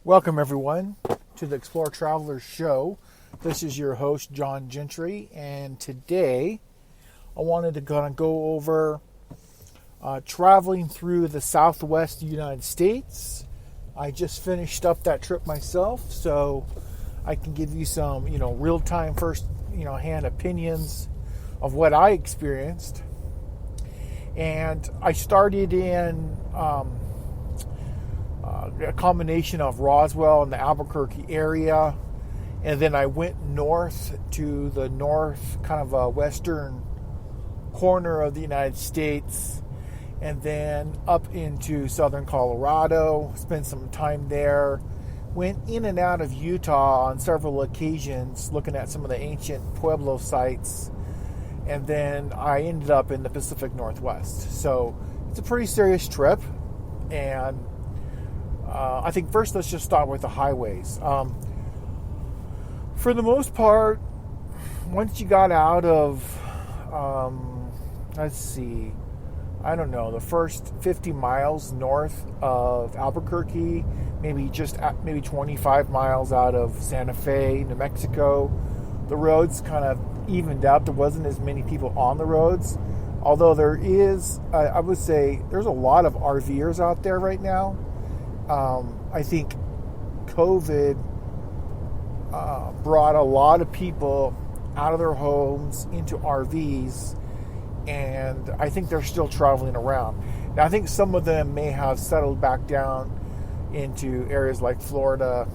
Welcome, everyone, to the Exploretraveler show. This is your host, John Gentry, and today I wanted to go over traveling through the southwest United States. I just finished up that trip myself, so I can give you some, real-time hand opinions of what I experienced. And I started in a combination of Roswell and the Albuquerque area, and then I went north to the western corner of the United States, and then up into southern Colorado, spent some time there, went in and out of Utah on several occasions looking at some of the ancient Pueblo sites, and then I ended up in the Pacific Northwest. So it's a pretty serious trip, and I think first let's just start with the highways. For the most part, once you got out of, the first 50 miles north of Albuquerque, maybe 25 miles out of Santa Fe, New Mexico, the roads kind of evened out. There wasn't as many people on the roads, although there is, I would say, there's a lot of RVers out there right now. I think COVID brought a lot of people out of their homes into RVs, and I think they're still traveling around. Now, I think some of them may have settled back down into areas like Florida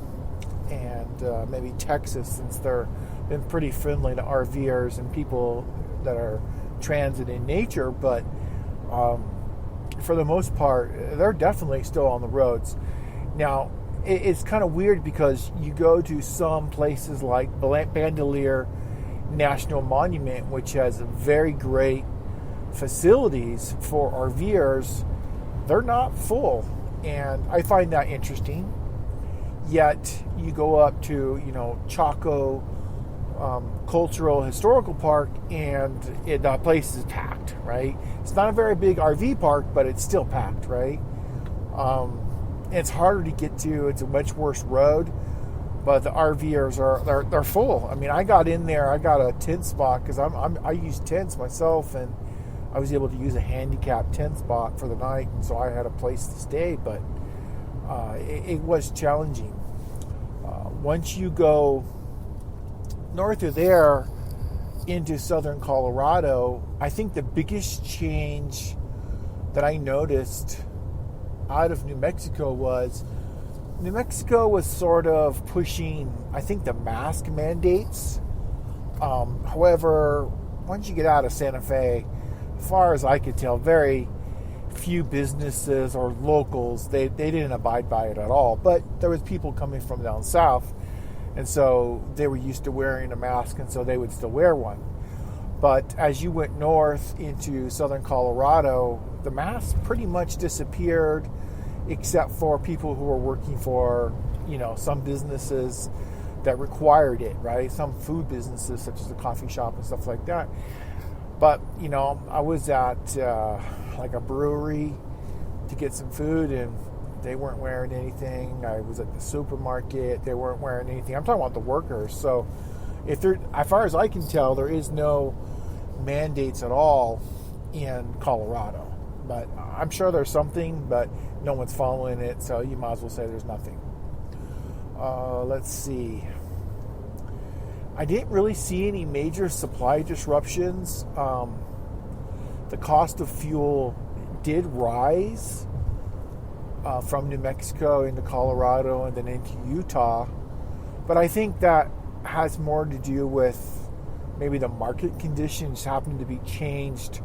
and maybe Texas, since they're been pretty friendly to RVers and people that are transit in nature, but for the most part, they're definitely still on the roads. Now, it's kind of weird because you go to some places like Bandelier National Monument, which has very great facilities for RVers. They're not full, and I find that interesting. Yet, you go up to, Chaco Cultural Historical Park, and the place is packed, right? It's not a very big RV park, but it's still packed, right? It's harder to get to. It's a much worse road, but the RVers they're full. I mean, I got in there. I got a tent spot because I use tents myself, and I was able to use a handicap tent spot for the night, and so I had a place to stay. But it was challenging. Once you go north of there into southern Colorado, I think the biggest change that I noticed out of New Mexico was sort of pushing, I think, the mask mandates. However, once you get out of Santa Fe, as far as I could tell, very few businesses or locals, they didn't abide by it at all. But there was people coming from down south, and so they were used to wearing a mask, and so they would still wear one. But as you went north into southern Colorado, the masks pretty much disappeared, except for people who were working for, some businesses that required it, right? Some food businesses, such as a coffee shop and stuff like that. But, I was at a brewery to get some food, and they weren't wearing anything. I was at the supermarket. They weren't wearing anything. I'm talking about the workers. So, as far as I can tell, there is no mandates at all in Colorado. But I'm sure there's something, but no one's following it, so you might as well say there's nothing. Let's see. I didn't really see any major supply disruptions. The cost of fuel did rise from New Mexico into Colorado and then into Utah, but I think that has more to do with maybe the market conditions happened to be changed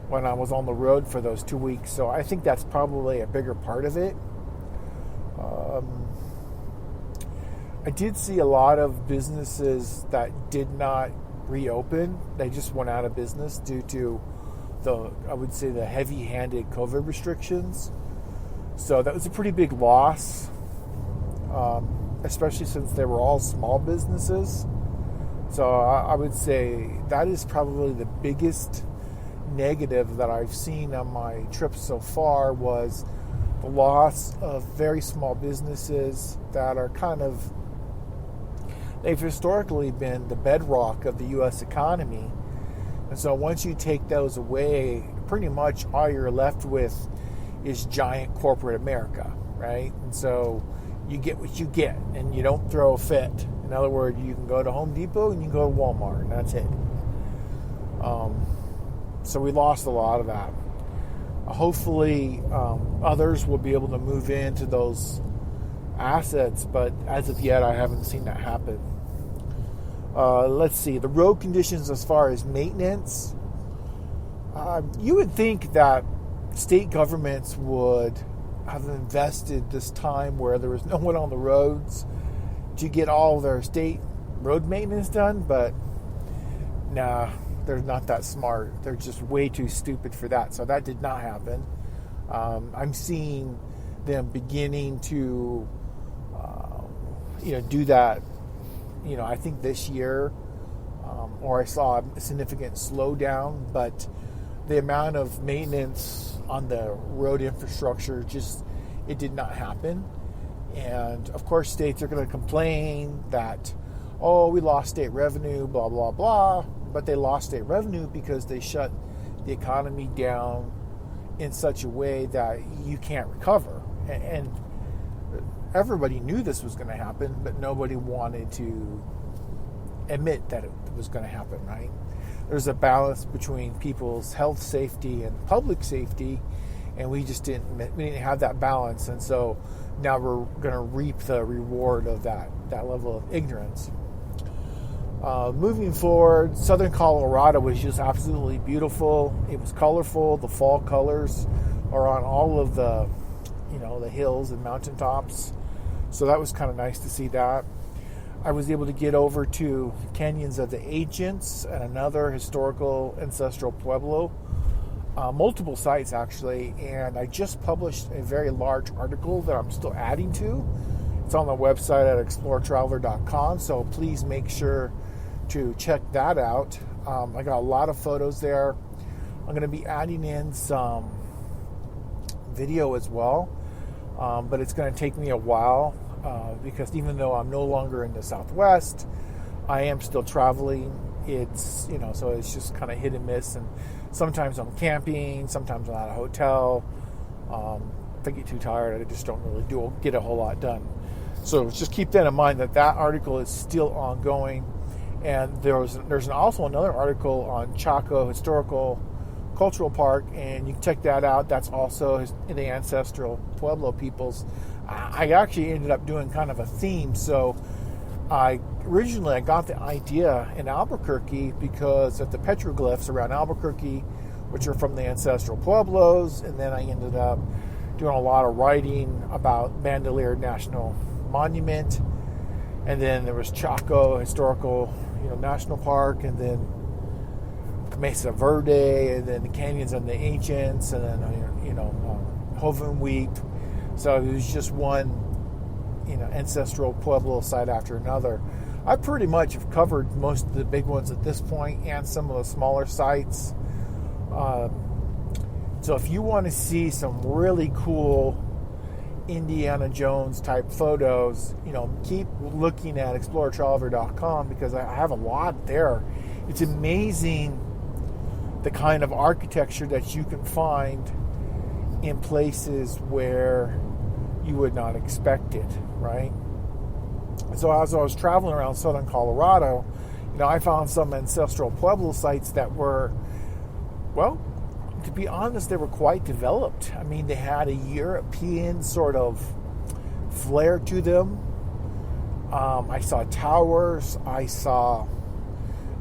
when I was on the road for those 2 weeks. So I think that's probably a bigger part of it. I did see a lot of businesses that did not reopen. They just went out of business due to the heavy-handed COVID restrictions. So that was a pretty big loss, especially since they were all small businesses. So I would say that is probably the biggest negative that I've seen on my trip so far was the loss of very small businesses that are they've historically been the bedrock of the U.S. economy. And so once you take those away, pretty much all you're left with is giant corporate America, right? And so you get what you get, and you don't throw a fit. In other words, you can go to Home Depot and you can go to Walmart, and that's it. So we lost a lot of that. Hopefully, others will be able to move into those assets, but as of yet, I haven't seen that happen. Let's see, the road conditions as far as maintenance. You would think that state governments would have invested this time where there was no one on the roads to get all their state road maintenance done, but nah, they're not that smart. They're just way too stupid for that. So that did not happen. I'm seeing them beginning to, do that. I think this year, or I saw a significant slowdown, but the amount of maintenance on the road infrastructure it did not happen. And of course, states are going to complain that, we lost state revenue, blah, blah, blah. But they lost state revenue because they shut the economy down in such a way that you can't recover. And everybody knew this was going to happen, but nobody wanted to admit that it was going to happen, right? There's a balance between people's health safety and public safety, and we didn't have that balance. And so now we're going to reap the reward of that level of ignorance. Moving forward, southern Colorado was just absolutely beautiful. It was colorful. The fall colors are on all of the hills and mountaintops. So that was kind of nice to see that. I was able to get over to Canyons of the Ancients and another historical ancestral pueblo. Multiple sites, actually. And I just published a very large article that I'm still adding to. It's on the website at Exploretraveler.com. So please make sure to check that out. I got a lot of photos there. I'm going to be adding in some video as well, but it's going to take me a while because even though I'm no longer in the Southwest, I am still traveling. It's so it's just kind of hit and miss, and sometimes I'm camping, sometimes I'm at a hotel. If I get too tired, I just don't really get a whole lot done. So just keep that in mind that article is still ongoing. And there's also another article on Chaco Historical Cultural Park, and you can check that out. That's also in the ancestral Pueblo peoples. I actually ended up doing kind of a theme. So originally I got the idea in Albuquerque because of the petroglyphs around Albuquerque, which are from the ancestral Pueblos, and then I ended up doing a lot of writing about Bandelier National Monument, and then there was Chaco Historical National Park, and then Mesa Verde, and then the Canyons of the Ancients, and then Hovenweep. So it was just one ancestral Pueblo site after another. I pretty much have covered most of the big ones at this point, and some of the smaller sites. So if you want to see some really cool Indiana Jones type photos, keep looking at Exploretraveler.com because I have a lot there. It's amazing the kind of architecture that you can find in places where you would not expect it, right? So as I was traveling around southern Colorado, I found some ancestral Pueblo sites that were, well, to be honest, they were quite developed. I mean, they had a European sort of flair to them. I saw towers. I saw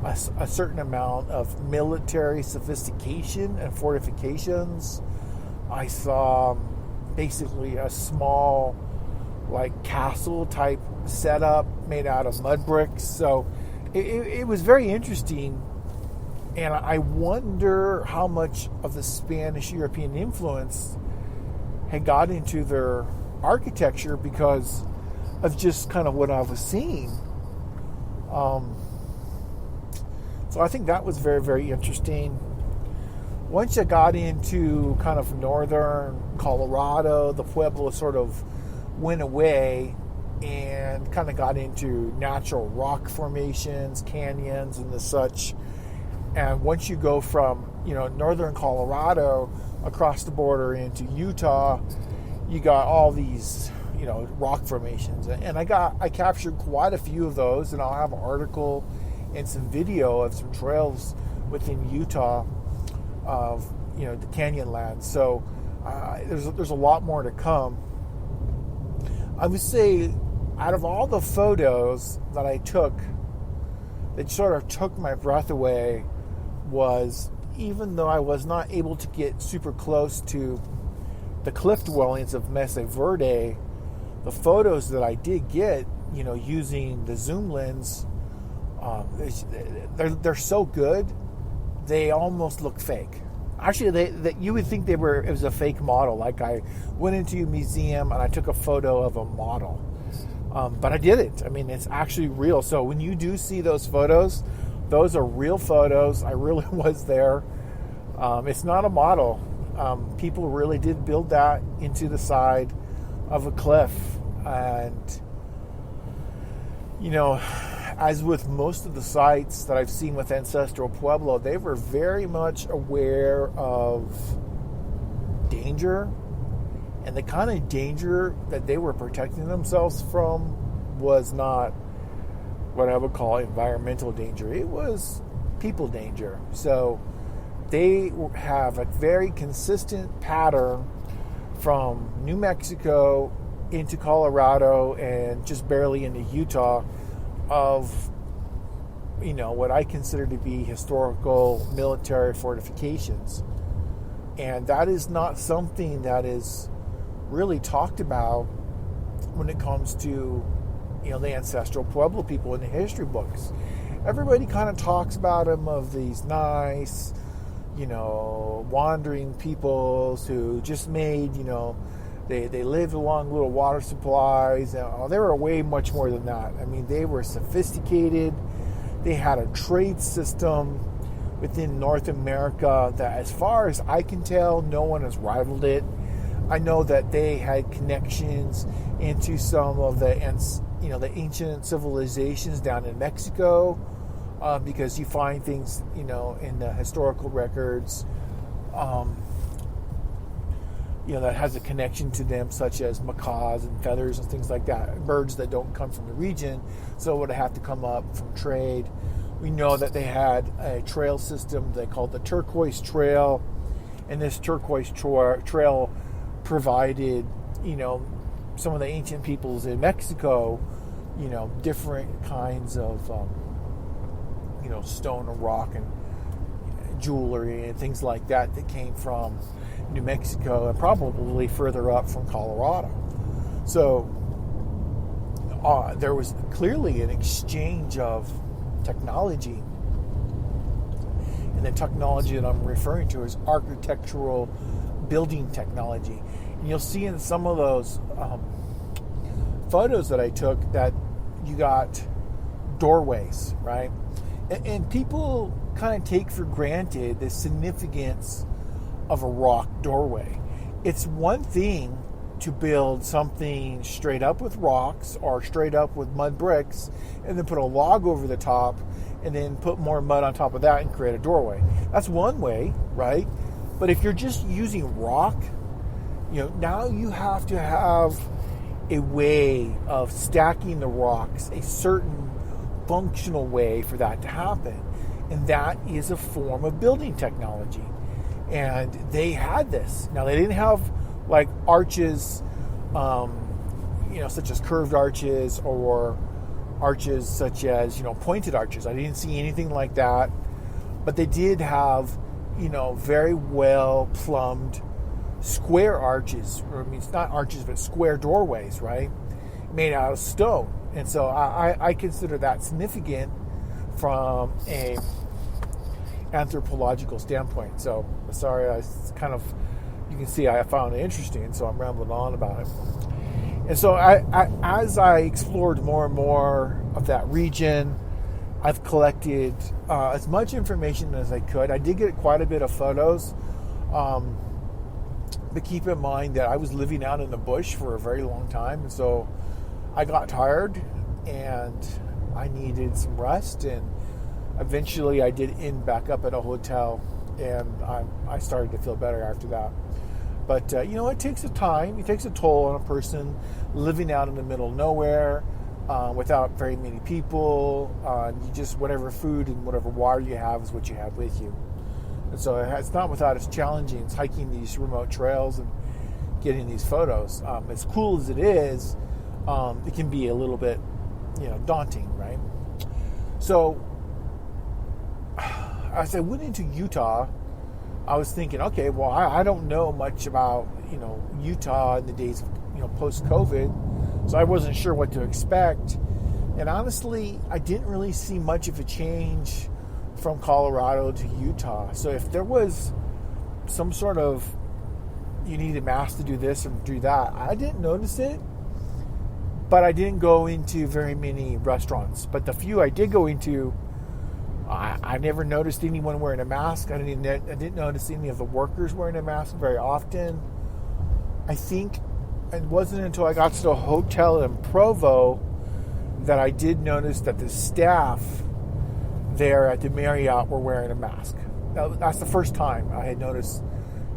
a certain amount of military sophistication and fortifications. I saw basically a small, castle type setup made out of mud bricks. So it was very interesting. And I wonder how much of the Spanish European influence had got into their architecture because of just kind of what I was seeing. So I think that was very, very interesting. once you got into kind of northern Colorado, the Pueblo sort of went away and kind of got into natural rock formations, canyons, and the such. And once you go from, northern Colorado across the border into Utah, you got all these, rock formations. And I captured quite a few of those, and I'll have an article and some video of some trails within Utah of, the canyon land. So there's a lot more to come. I would say out of all the photos that I took that sort of took my breath away was, even though I was not able to get super close to the cliff dwellings of Mesa Verde, the photos that I did get, using the zoom lens, they're so good, they almost look fake. Actually, you would think it was a fake model. Like I went into a museum and I took a photo of a model, but I didn't. I mean, it's actually real. So when you do see those photos, those are real photos. I really was there. It's not a model. People really did build that into the side of a cliff. And, as with most of the sites that I've seen with Ancestral Pueblo, they were very much aware of danger. And the kind of danger that they were protecting themselves from was not what I would call environmental danger. It was people danger. So they have a very consistent pattern from New Mexico into Colorado and just barely into Utah of, what I consider to be historical military fortifications. And that is not something that is really talked about when it comes to, the Ancestral Pueblo people in the history books. Everybody kind of talks about them of these nice, wandering peoples who just made, they lived along little water supplies. They were way much more than that. I mean, they were sophisticated. They had a trade system within North America that, as far as I can tell, no one has rivaled it. I know that they had connections into some of the ancient civilizations down in Mexico, because you find things, in the historical records, that has a connection to them, such as macaws and feathers and things like that, birds that don't come from the region, so would have to come up from trade. We know that they had a trail system they called the Turquoise Trail, and this Turquoise Trail provided, some of the ancient peoples in Mexico, different kinds of, stone and rock and jewelry and things like that came from New Mexico and probably further up from Colorado. So there was clearly an exchange of technology. And the technology that I'm referring to is architectural building technology. And you'll see in some of those photos that I took that you got doorways, right? And people kind of take for granted the significance of a rock doorway. It's one thing to build something straight up with rocks or straight up with mud bricks and then put a log over the top and then put more mud on top of that and create a doorway. That's one way, right? But if you're just using rock, now you have to have a way of stacking the rocks, a certain functional way for that to happen. And that is a form of building technology. And they had this. Now, they didn't have like arches, such as curved arches or arches such as, pointed arches. I didn't see anything like that. But they did have, very well plumbed square arches. I mean, it's not arches, but square doorways, right? Made out of stone. And so I consider that significant from a anthropological standpoint. So sorry, you can see I found it interesting, so I'm rambling on about it. And so as I explored more and more of that region, I've collected as much information as I could. I did get quite a bit of photos, but keep in mind that I was living out in the bush for a very long time, and so I got tired and I needed some rest, and eventually I did end back up at a hotel, and I started to feel better after that. But it takes a time. It takes a toll on a person living out in the middle of nowhere, without very many people. You just, whatever food and whatever water you have is what you have with you. And so it's not without its challenging. It's hiking these remote trails and getting these photos. As cool as it is, it can be a little bit, daunting, right? So as I went into Utah, I was thinking, okay, well, I don't know much about, Utah in the days of, post-COVID, so I wasn't sure what to expect. And honestly, I didn't really see much of a change from Colorado to Utah. So if there was some sort of, you need a mask to do this or do that, I didn't notice it. But I didn't go into very many restaurants. But the few I did go into, I never noticed anyone wearing a mask. I didn't notice any of the workers wearing a mask very often. I think it wasn't until I got to the hotel in Provo that I did notice that the staff there at the Marriott were wearing a mask. That's the first time I had noticed,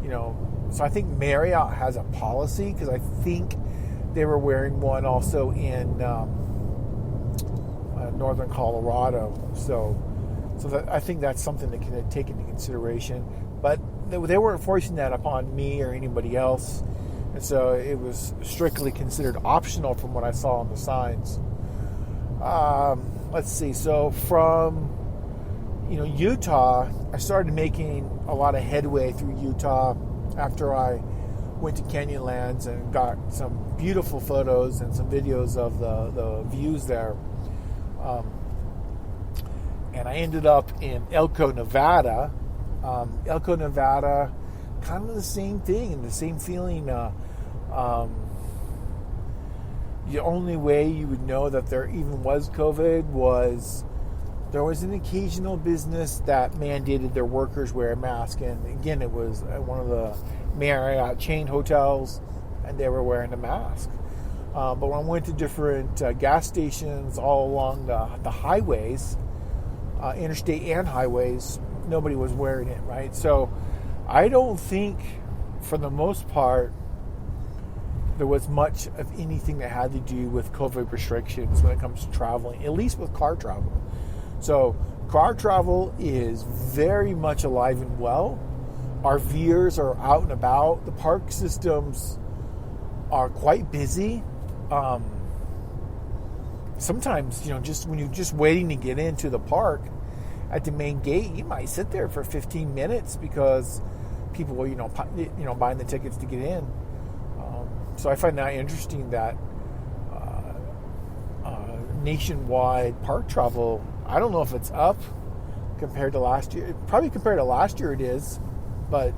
So I think Marriott has a policy, because I think they were wearing one also in northern Colorado. So I think that's something that can take into consideration. But they weren't forcing that upon me or anybody else. And so it was strictly considered optional from what I saw on the signs. Let's see. So from, Utah, I started making a lot of headway through Utah after I went to Canyonlands and got some beautiful photos and some videos of the views there. And I ended up in Elko, Nevada. Elko, Nevada, kind of the same thing and the same feeling. The only way you would know that there even was COVID was there was an occasional business that mandated their workers wear a mask. And again, it was one of the Marriott chain hotels, and they were wearing a mask. But when I went to different gas stations all along the highways, interstate and highways, nobody was wearing it, right? So I don't think, for the most part, there was much of anything that had to do with COVID restrictions when it comes to traveling, at least with car travel. So car travel is very much alive and well. RVers are out and about. The park systems are quite busy. Sometimes, just when you're just waiting to get into the park at the main gate, you might sit there for 15 minutes because people were, buying the tickets to get in. So I find that interesting that nationwide park travel, I don't know if it's up compared to last year. Probably compared to last year it is, but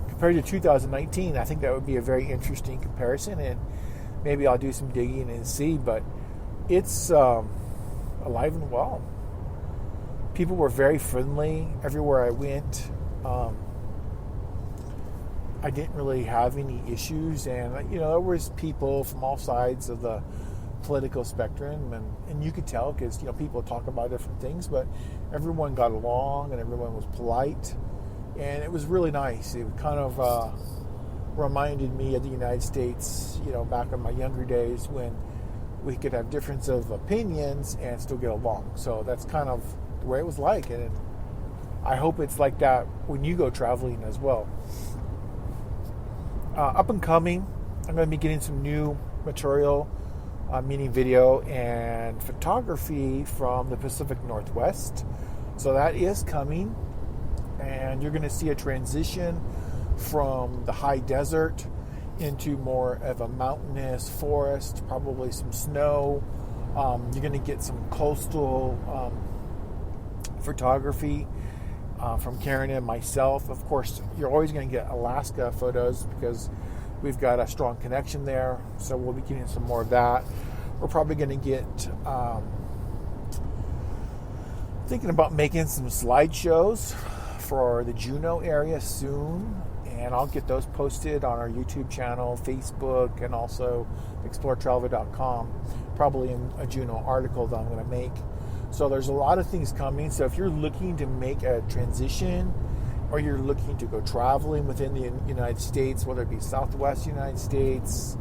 compared to 2019, I think that would be a very interesting comparison, and maybe I'll do some digging and see, but it's alive and well. People were very friendly everywhere I went. I didn't really have any issues, and there was people from all sides of the political spectrum, and you could tell because people talk about different things, but everyone got along and everyone was polite, and it was really nice. It kind of reminded me of the United States, back in my younger days when we could have difference of opinions and still get along. So that's kind of the way it was like, and I hope it's like that when you go traveling as well. Up and coming, I'm going to be getting some new material, meaning video and photography from the Pacific Northwest. So that is coming, and you're going to see a transition from the high desert into more of a mountainous forest, probably some snow. You're going to get some coastal photography from Karen and myself. Of course, you're always going to get Alaska photos because we've got a strong connection there, so we'll be getting some more of that. We're probably going to get Thinking about making some slideshows for the Juneau area soon, and I'll get those posted on our YouTube channel, Facebook, and also Exploretraveler.com, probably in a Juneau article that I'm going to make. So there's a lot of things coming. So if you're looking to make a transition, or you're looking to go traveling within the United States, whether it be Southwest United States,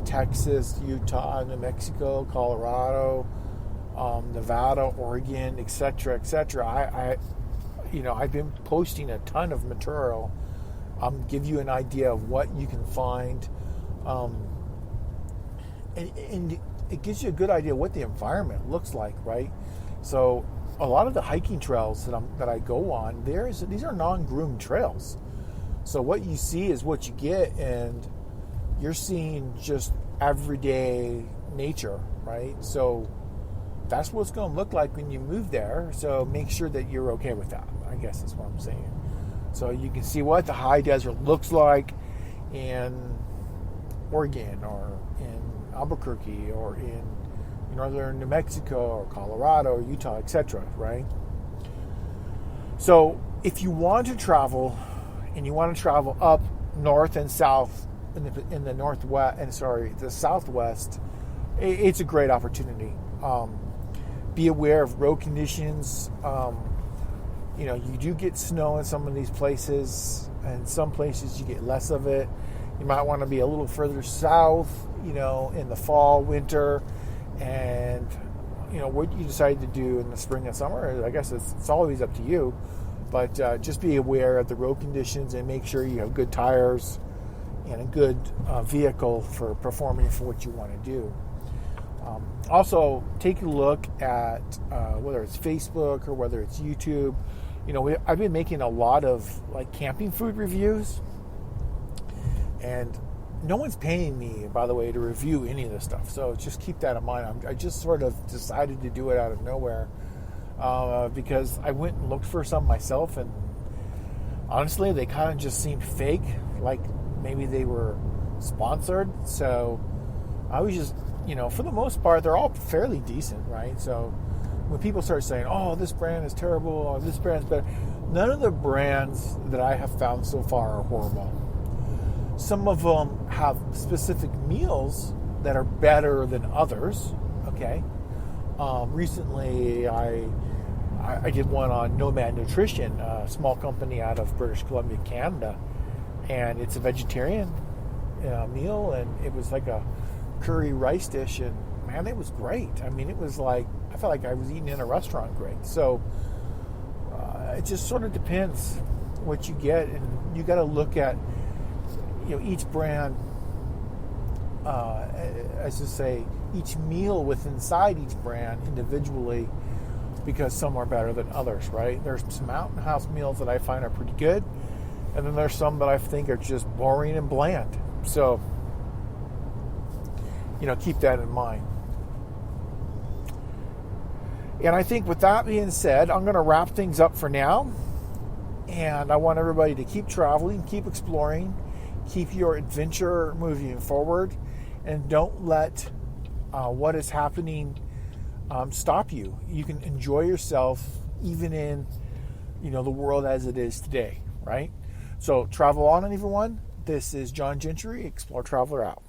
Texas, Utah, New Mexico, Colorado, Nevada, Oregon, etc., etc. I've been posting a ton of material. Give you an idea of what you can find, and it gives you a good idea what the environment looks like, right? So a lot of the hiking trails that I go on, these are non-groomed trails. So what you see is what you get, and you're seeing just everyday nature, right? So that's what it's going to look like when you move there. So make sure that you're okay with that, I guess is what I'm saying. So you can see what the high desert looks like in Oregon, or in Albuquerque, or in northern New Mexico, or Colorado, or Utah, etc., right? So if you want to travel, and you want to travel up north and south in the northwest, the southwest, it's a great opportunity. Be aware of road conditions. You do get snow in some of these places, and some places you get less of it. You might want to be a little further south, in the fall, winter, and what you decide to do in the spring and summer, I guess it's always up to you. But just be aware of the road conditions and make sure you have good tires and a good vehicle for performing for what you want to do. Also, take a look at whether it's Facebook or whether it's YouTube. I've been making a lot of camping food reviews, and no one's paying me, by the way, to review any of this stuff. So just keep that in mind. I just sort of decided to do it out of nowhere because I went and looked for some myself, and honestly, they kind of just seemed fake, like maybe they were sponsored. So I was just, for the most part, they're all fairly decent, right? So when people start saying, oh, this brand is terrible, or this brand's better, none of the brands that I have found so far are horrible. Some of them have specific meals that are better than others, okay? Recently, I did one on Nomad Nutrition, a small company out of British Columbia, Canada, and it's a vegetarian meal, and it was like a curry rice dish, and man, it was great. I mean, it was like, I felt like I was eating in a restaurant great. So it just sort of depends what you get, and you got to look at each brand, each meal inside each brand individually, because some are better than others, right? There's some Mountain House meals that I find are pretty good, and then there's some that I think are just boring and bland. So keep that in mind. And I think with that being said, I'm going to wrap things up for now. And I want everybody to keep traveling, keep exploring, keep your adventure moving forward, and don't let what is happening stop you. You can enjoy yourself even in the world as it is today, right? So travel on, everyone. This is John Gentry, Exploretraveler out.